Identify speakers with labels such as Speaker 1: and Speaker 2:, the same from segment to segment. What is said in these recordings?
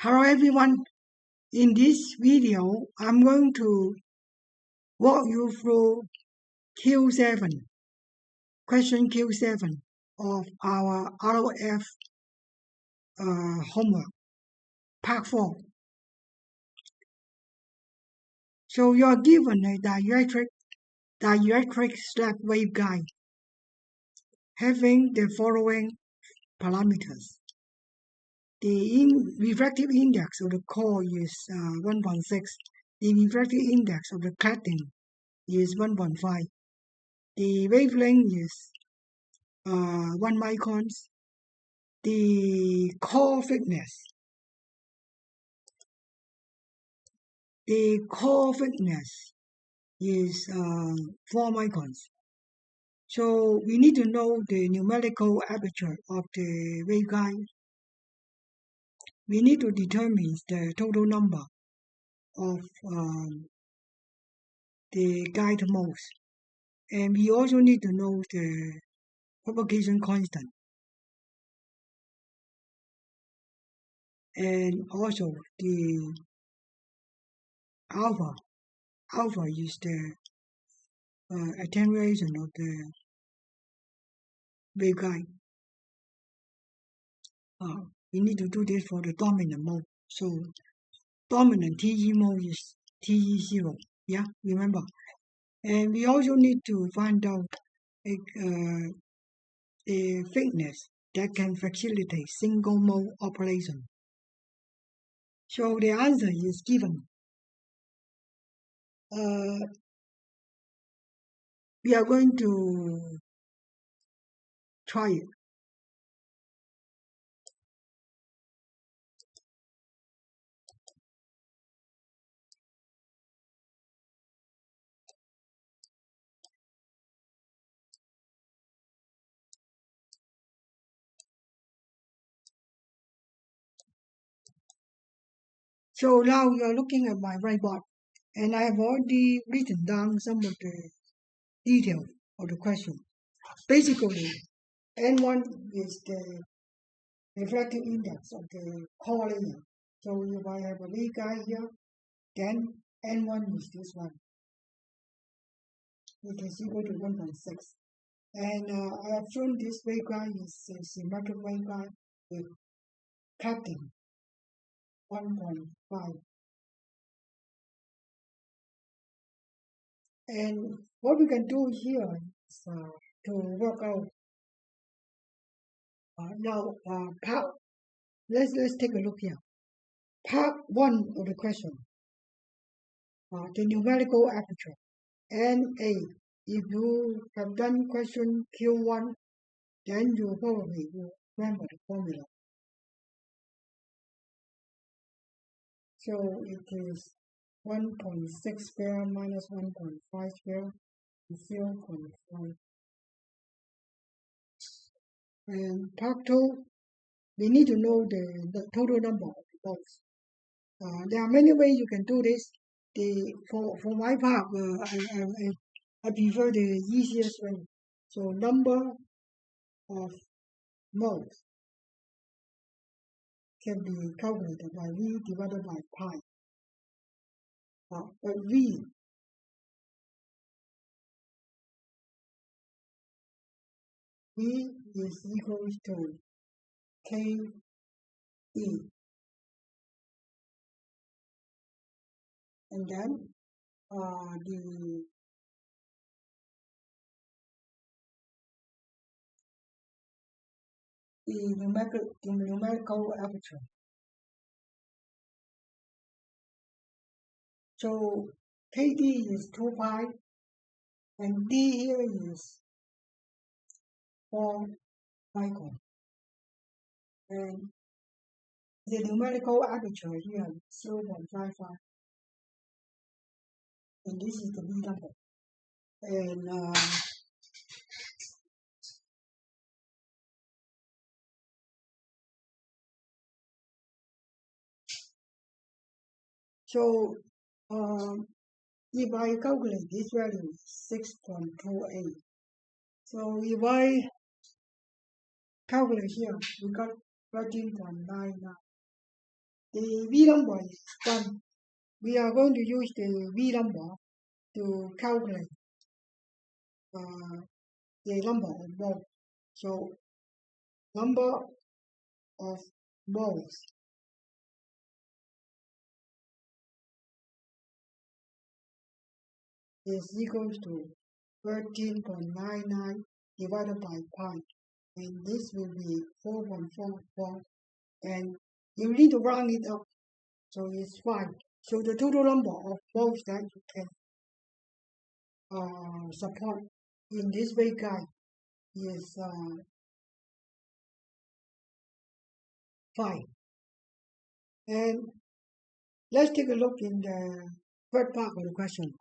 Speaker 1: Hello everyone, in this video I'm going to walk you through Q7, question Q7 of our ROF homework, part 4. So you are given a dielectric slab waveguide having the following parameters. The refractive index of the core is 1.6. The refractive index of the cladding is 1.5. The wavelength is 1 microns. The core thickness is 4 microns. So we need to know the numerical aperture of the waveguide. We need to determine the total number of the guide modes. And we also need to know the propagation constant. And also the alpha. Alpha is the attenuation of the waveguide. We need to do this for the dominant mode. So dominant TE mode is TE0. Yeah, remember. And we also need to find out a thickness that can facilitate single mode operation. So the answer is given. We are going to try it. So now you are looking at my whiteboard, and I have already written down some of the details of the question. Basically, N1 is the refractive index of the core layer. So if I have a waveguide here, then N1 is this one, which is equal to 1.6. And I have shown this waveguide is a symmetric waveguide with cladding 1.5. And what we can do here is to work out part. Let's take a look here. Part 1 of the question, the numerical aperture. NA. If you have done question Q1, then you probably will remember the formula. So it is 1.6 square minus 1.5 square is 0.5. And part 2, we need to know the total number of modes. There are many ways you can do this. For my part, I prefer the easiest way. So number of modes can be calculated by V divided by pi. But V is equal to Ke. And then the numerical aperture. So Kd is 2 pi, and D here is 4 micron. And the numerical aperture here is 0.55. And this is the B number. And so if I calculate this value is 6.28. So if I calculate here, we got 13.99. the V number is done. We are going to use the V number to calculate the number of moles. So number of moles is equal to 13.99 divided by pi, and this will be 4.44, and you need to round it up, so it's 5. So the total number of moles that you can support in this waveguide is 5. And let's take a look in the third part of the question.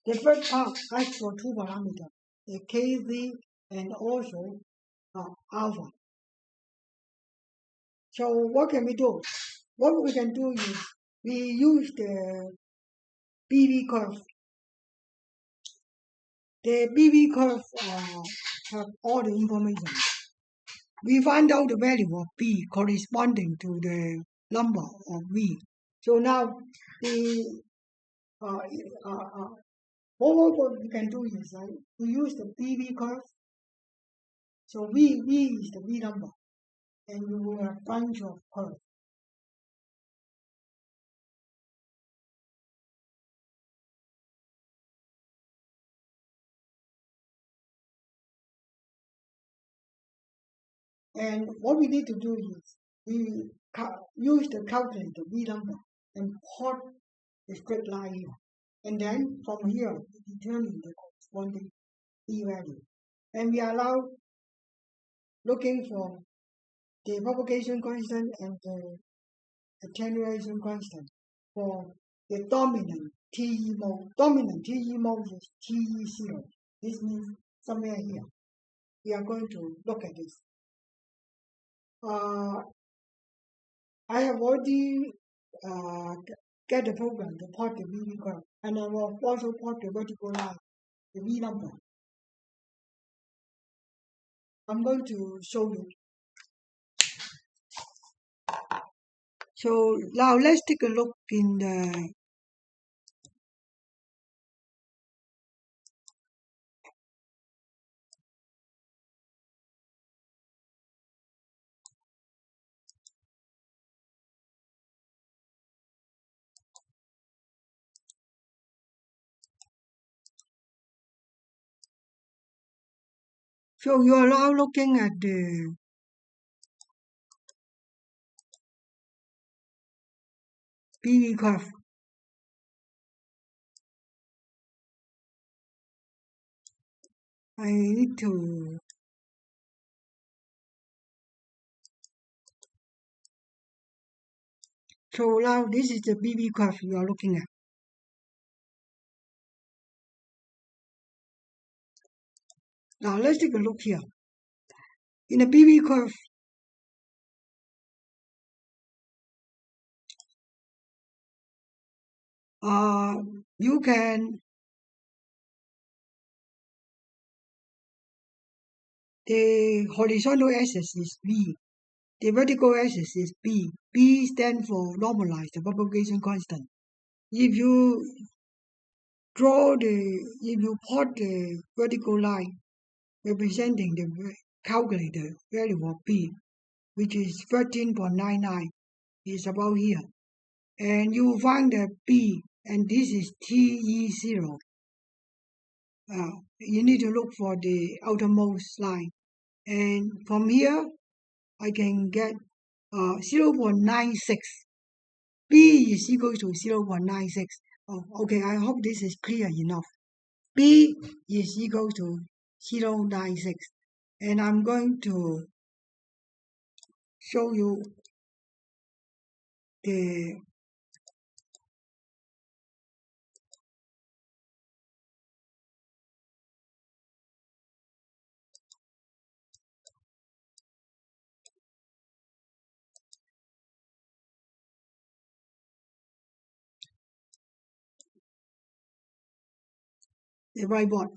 Speaker 1: The third part asks for two parameters, the Kz and also alpha. So what can we do? What we can do is we use the PV curve. The PV curve have all the information. We find out the value of P corresponding to the number of V. So now the what we can do is we use the PV curve. So V is the V number, and we will have a bunch of curves. And what we need to do is we use the calculator V number and plot the straight line here. And then from here, we determine the corresponding P value. And we are now looking for the propagation constant and the attenuation constant for the dominant TE mode. Dominant TE mode is TE0. This means somewhere here. We are going to look at this. I have already get the program to plot the V curve, and I will also plot the vertical line, the V number. I'm going to show you. So now let's take a look in the So you are now looking at the PV curve. I need to so now this is the PV curve you are looking at. Now let's take a look here. In the PV curve, you can the horizontal axis is V, the vertical axis is B. B stands for normalized propagation constant. If you plot the vertical line representing the calculated value of P, which is 13.99, is about here. And you will find that P, and this is TE0. You need to look for the outermost line. And from here, I can get 0.96. B is equal to 0.96. Oh, okay, I hope this is clear enough. B is equal to 0.96. And I'm going to show you the whiteboard.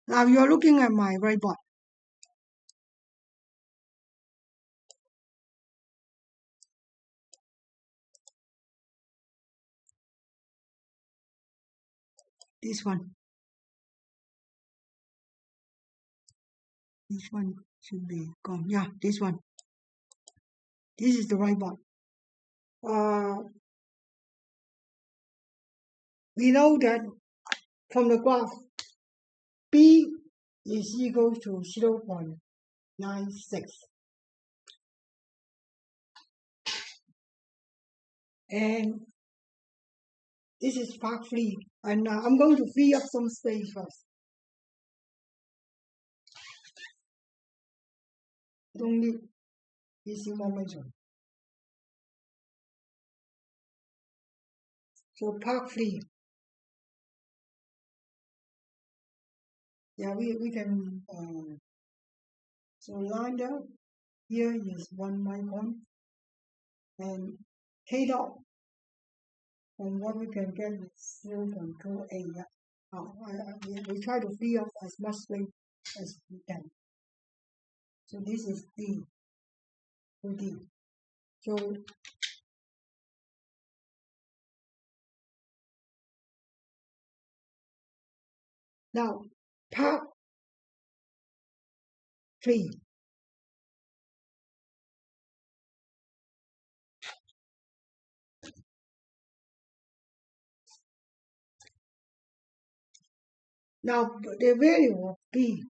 Speaker 1: Now you're looking at my whiteboard. This one should be gone. Yeah, this one. This is the right one. We know that from the graph, P is equal to 0.96. And this is part 3. And I'm going to free up some space first. Don't need this information. So part 3. Yeah, we can so line down here is 1 micron, and K dot from what we can get is 0.28. We try to free up as much space as we can. So this is D. So now part 3. Now the value of P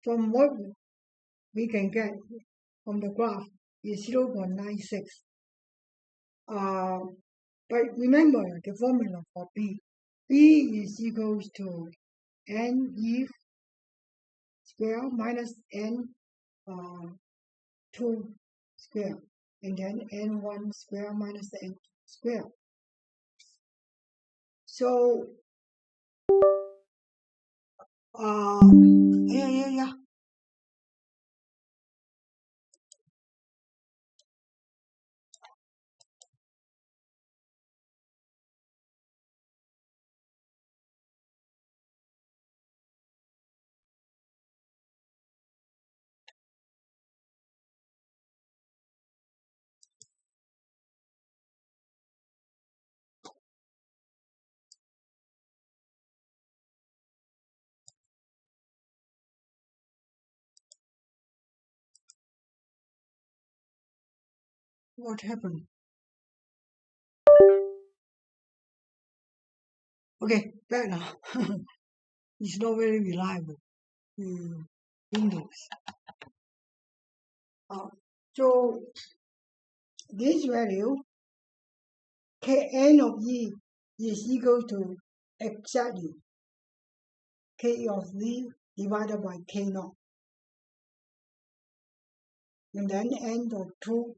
Speaker 1: from what we can get from the graph is 0.96. But remember the formula for P. P is equals to N E square minus N 2 square, and then N1 square minus N square. So yeah. What happened? Okay, back now. It's not very reliable. Windows. So this value Kn of E is equal to exactly K of Z divided by K naught. And then N of 2,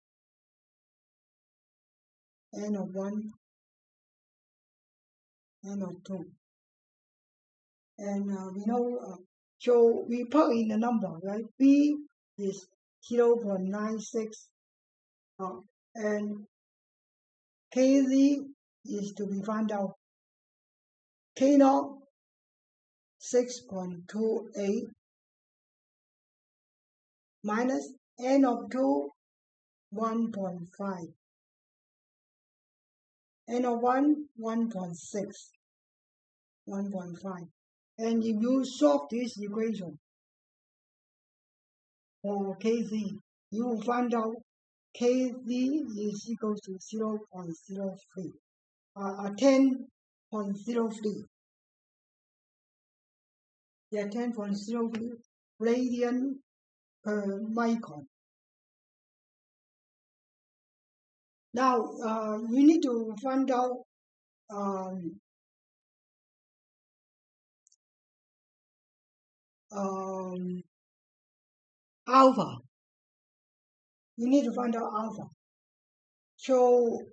Speaker 1: N of 1, N of 2. And we know, so we plug in the number, right? P is 0.96, and Kz is to be found out. K naught 6.28 minus N of 2 1.5, N of 1 1.6, 1.5. And if you solve this equation for Kz, you will find out Kz is equal to 0.03, 10.03. Yeah, 10.03 radian per micron. Now, we need to find out alpha. You need to find out alpha. So,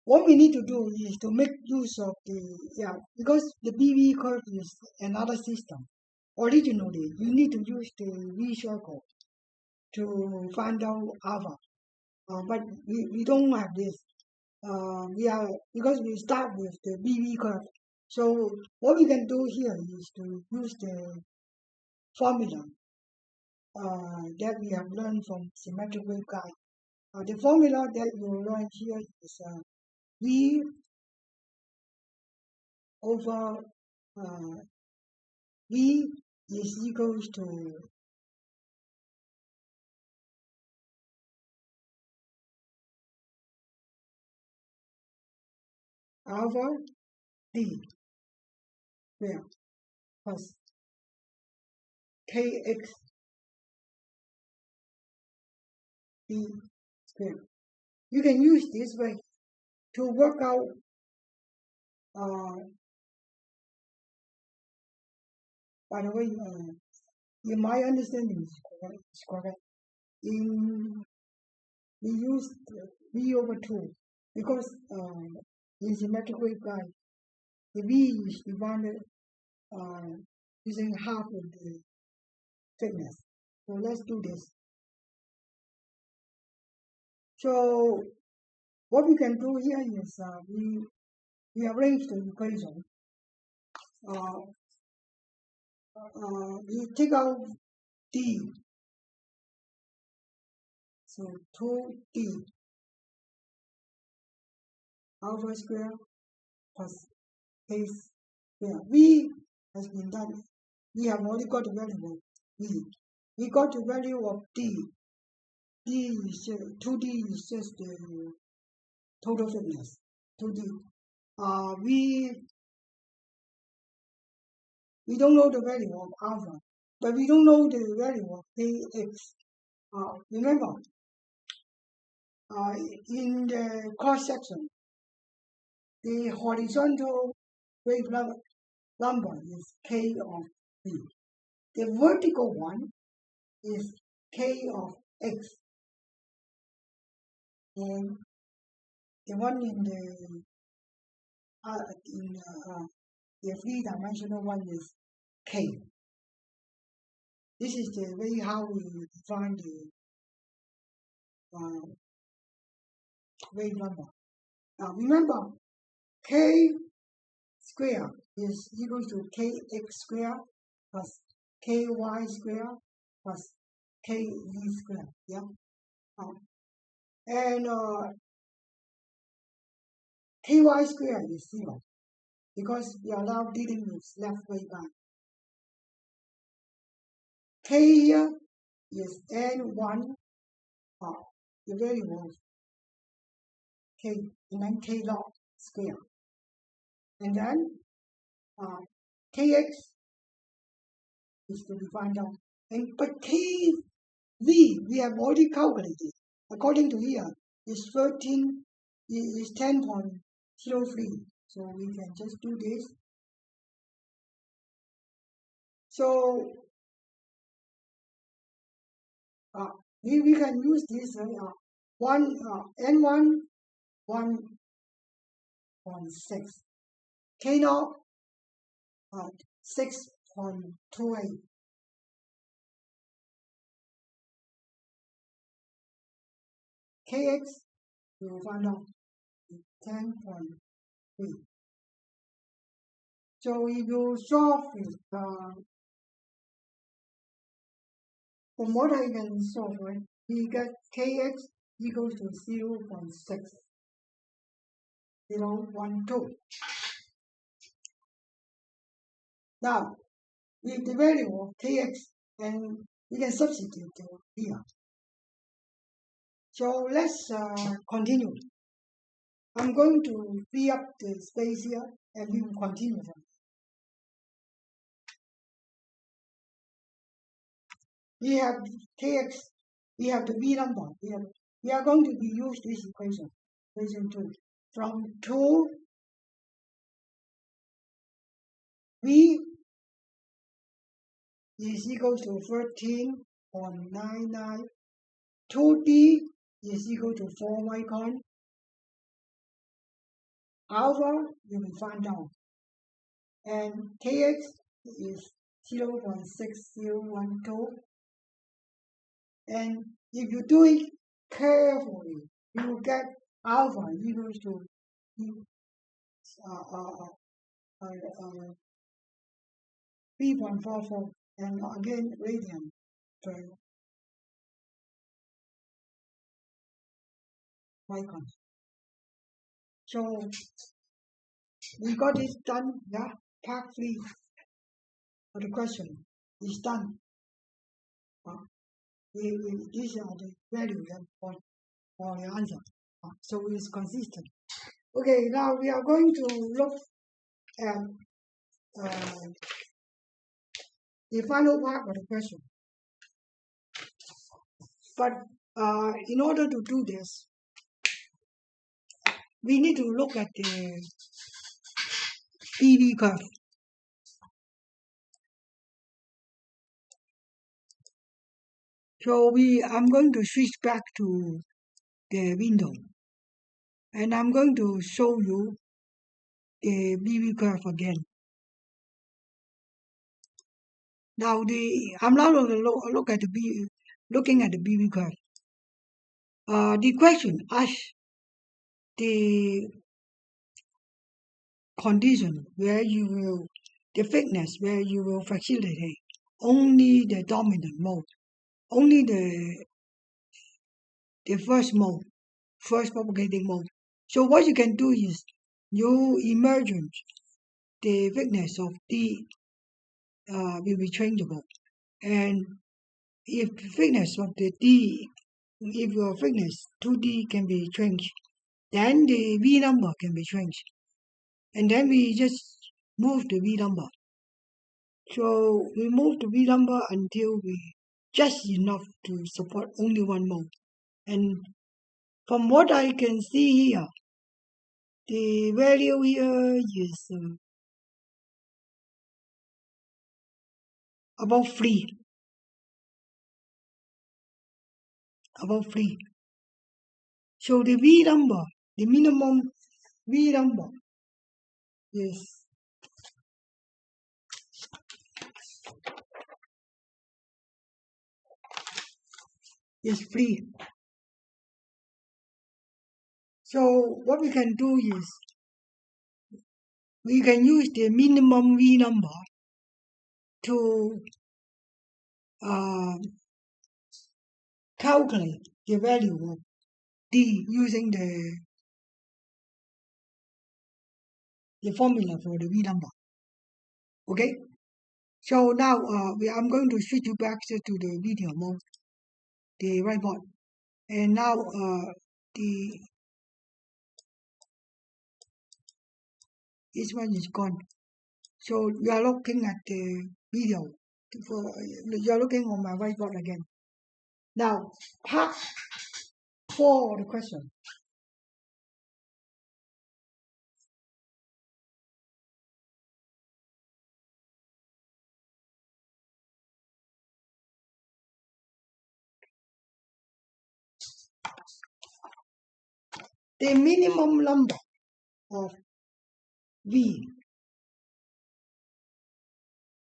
Speaker 1: what we need to do is to make use of because the BV curve is another system. Originally, you need to use the V circle to find out alpha. But we don't have this. Because we start with the BV curve. So what we can do here is to use the formula that we have learned from symmetric waveguide. The formula that you learn here is V over V is equals to alpha D square plus Kx D square. You can use this way to work out by the way, in my understanding is correct. We use V over 2 because in symmetric waveguide, the V is divided using half of the thickness. So let's do this. So what we can do here is we arrange the equation. We take out D, so 2D alpha square plus K square. V has been done. We have already got the value of V. We got the value of D. D is 2D is just the total thickness. 2D. We don't know the value of alpha, but we don't know the value of Kx. Remember, in the cross section, the horizontal wave number is K of V. The vertical one is K of X. And the one in the three-dimensional one is K. This is the way how we define the wave number. Now remember, K square is equal to Kx square plus Ky square plus Kz square. Yeah. And Ky square is 0 because we are now dealing with left waveguide. K here is N1, the value of K, and then K log square. And then Kx is to be found out. But Kv, we have already calculated. According to here, is 10.03. So we can just do this. So we can use this N1 1.6, K naught 6.28. Kx we will find out 10.3. So if you solve it, from what I can solve, right, we get Kx equals to 0.6012. Now, with the value of Kx, and we can substitute here. So let's continue. I'm going to free up the space here, and we will continue from. We have Kx, we have the V number. We are going to use this equation 2. From 2, V is equal to 13.99. 2D is equal to 4 micron. Alpha you will find out. And Kx is 0.6012. And if you do it carefully, you will get alpha equals to 3.44, and again radian per micron. So We got it done. Yeah, part 3 of the question is done. These are the values for the answer. So it's consistent. Okay, now we are going to look at the final part of the question. But in order to do this, we need to look at the PV curve. So I'm going to switch back to the window, and I'm going to show you the PV curve again. Now I'm now going to looking at the PV curve. The question asks the condition where the thickness where you will facilitate only the dominant mode, only the first propagating mode. So what you can do is you imagine the thickness of D will be changeable, and if the thickness of the D, if your thickness 2D can be changed, then the V number can be changed, and then we just move the V number. So we move the V number until we just enough to support only one mode. And from what I can see here, the value here is about 3. About 3. So the V number, the minimum V number is 3. So what we can do is we can use the minimum V number to calculate the value of D using the formula for the V number. Okay? So now I'm going to switch you back to the video mode, the whiteboard. And now this one is gone. So you are looking at the video. You are looking on my whiteboard again. Now, part 4 of the question. The minimum number of V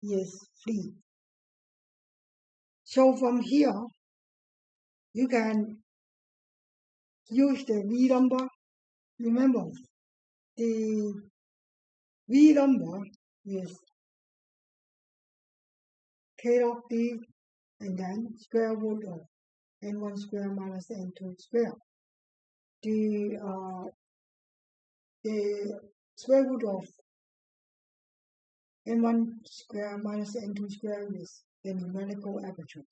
Speaker 1: is 3. So from here, you can use the V number. Remember, the V number is K log D and then square root of n1 square minus n2 square. The square root of n1 square minus n2 square is the numerical aperture.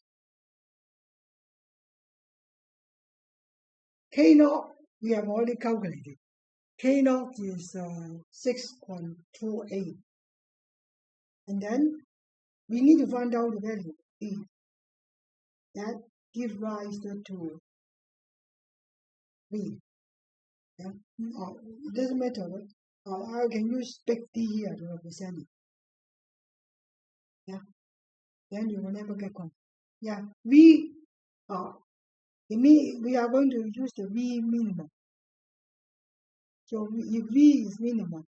Speaker 1: K naught we have already calculated. K naught is 6.28. And then we need to find out the value of E. That gives rise to V. Yeah? It doesn't matter. I can use big D here to represent it. Yeah. Then you will never get confused. Yeah. V. We are going to use the V minimum. So if V is minimum,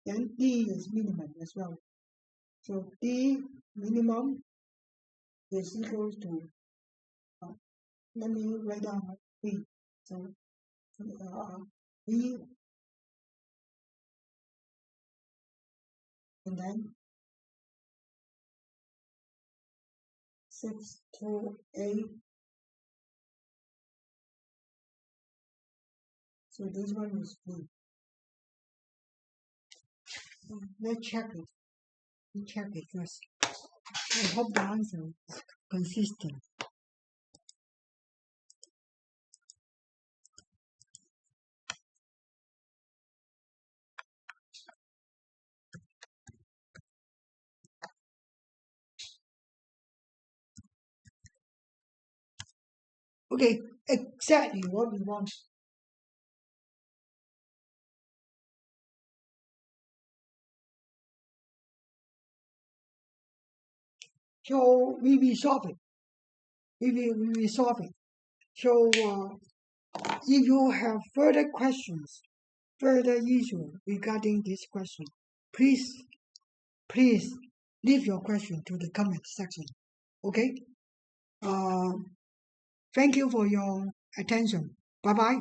Speaker 1: then D is minimum as well. So D minimum is equal to, let me write down V. So V and then 6 to 8. So this one is V. Let's check it. Let's check it first. I hope the answer is consistent. Okay, exactly what we want. So we will solve it. We will solve it. So if you have further questions, further issue regarding this question, please please leave your question to the comment section. Okay. Thank you for your attention. Bye bye.